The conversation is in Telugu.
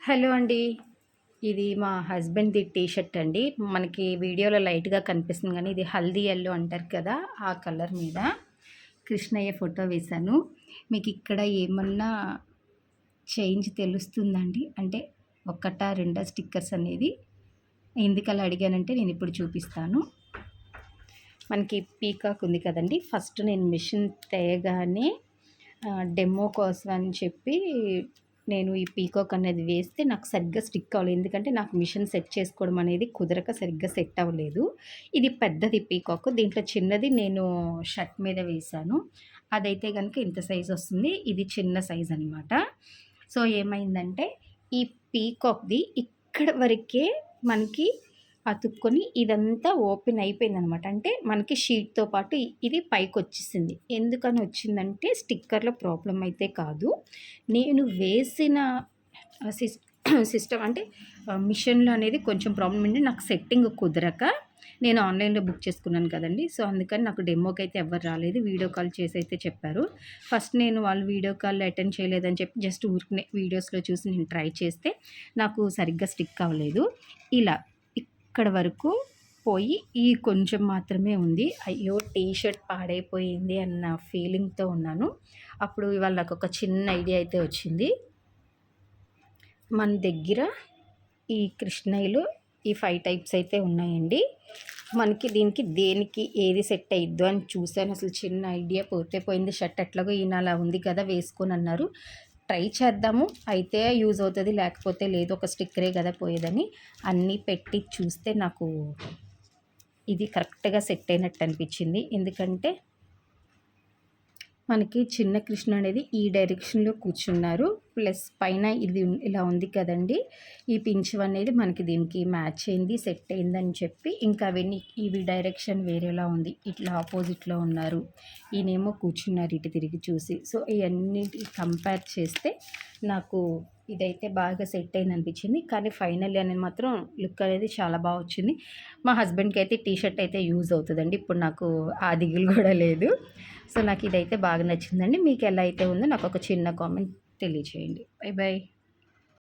హలో అండి. ఇది మా హస్బెండ్‌ది టీ షర్ట్ అండి. మనకి వీడియోలో లైట్‌గా కనిపిస్తుంది గానీ, ఇది హల్దీ యెల్లో అంటారు కదా! ఆ కలర్ మీద కృష్ణయ్య ఫోటో వేశాను. మీకిక్కడ ఏమన్నా చేంజ్ తెలుస్తుందండి? అంటే ఒకటా, రెండా స్టిక్కర్స్ అనేది? ఎందుకలా అడిగానంటే నేనిప్పుడు చూపిస్తాను. మనకి పీకాక్ ఉంది కదండీ! ఫస్ట్ నేను మిషన్ తేగానే డెమో కోసం అని చెప్పి నేను ఈ పీకాక్ అనేది వేస్తే నాకు సరిగ్గా స్టిక్ అవ్వలేదు. ఎందుకంటే నాకు మిషన్ సెట్ చేసుకోవడం అనేది కుదరక సరిగ్గా సెట్ అవ్వలేదు. ఇది పెద్దది పీకాక్. దీంట్లో చిన్నది నేను షర్ట్ మీద వేశాను. అదైతే గనుక ఇంత సైజ్ వస్తుంది. ఇది చిన్న సైజ్ అనమాట. సో, ఏమైందంటే ఈ పీకాక్‌ది ఇక్కడ వరకే మనకి అతుక్కొని ఇదంతా ఓపెన్ అయిపోయిందనమాట. అంటే మనకి షీట్‌తో పాటు ఇది పైకొచ్చేసింది. ఎందుకని వచ్చిందంటే స్టిక్కర్‌లో ప్రాబ్లమ్ అయితే కాదు. నేను వేసిన ఆహ్, సిస్ సిస్టమ్ అంటే మిషన్‌లో అనేది కొంచెం ప్రాబ్లమ్ అండి. నాకు సెట్టింగ్ కుదరక నేను ఆన్‌లైన్‌లో బుక్ చేసుకున్నాను కదండీ! సో, అందుకని నాకు డెమోకైతే ఎవ్వరు రాలేదు. వీడియో కాల్ చేసైతే చెప్పారు. ఫస్ట్ నేను వాళ్ళు వీడియో కాల్ అటెండ్ చేయలేదని చెప్పి జస్ట్ ఊరికనే వీడియోస్‌లో చూసి నేను ట్రై చేస్తే నాకు సరిగ్గా స్టిక్ అవ్వలేదు. ఇలా ఇక్కడ వరకు పోయి ఈ కొంచెం మాత్రమే ఉంది. అయ్యో! టీ షర్ట్ పాడైపోయింది అన్న ఫీలింగ్‌తో ఉన్నాను. అప్పుడు ఇవాళ నాకొక చిన్న ఐడియా అయితే వచ్చింది. మన దగ్గర ఈ కృష్ణయ్యలో ఈ 5 టైప్స్ అయితే ఉన్నాయండి. మనకి దీనికి దేనికి ఏది సెట్ అయ్యిద్దో అని చూసాను. అసలు చిన్న ఐడియా పోతే పోయింది. షర్ట్ ఎట్లాగో ఈయన అలా ఉంది కదా! వేసుకోనన్నారు. ట్రై చేద్దాము. అయితే యూజ్ అవుతది. లేకపోతే లేదు. ఒక స్టిక్కరే కదా పోయేదని అన్నీ పెట్టి చూస్తే నాకు ఇది కరెక్ట్‌గా సెట్ అయినట్టు అనిపించింది. ఎందుకంటే మనకి చిన్న కృష్ణ అనేది ఈ డైరెక్షన్‌లో కూర్చున్నారు. ప్లస్ పైన ఇది ఇలా ఉంది కదండీ! ఈ పించం అనేది మనకి దీనికి మ్యాచ్ అయింది, సెట్ అయిందని చెప్పి ఇంకా అవన్నీ ఇవి డైరెక్షన్ వేరేలా ఉంది. ఇట్లా ఆపోజిట్‌లో ఉన్నారు. ఈయనేమో కూర్చున్నారు ఇటు తిరిగి చూసి. సో, ఇయన్నిటి కంపేర్ చేస్తే నాకు ఇదైతే బాగా సెట్ అయిందనిపించింది. కానీ ఫైనల్లీ అనేది మాత్రం లుక్ అనేది చాలా బా వచ్చింది. మా హస్బెండ్‌కైతే టీ షర్ట్ అయితే యూజ్ అవుతదండి. ఇప్పుడు నాకు ఆ దిగులు గూడా లేదు. సో, నాకిదైతే బాగా నచ్చిందండి. మీకెలా అయితే ఉందో నాకొక చిన్న కామెంట్ తెలియచేయండి. By by.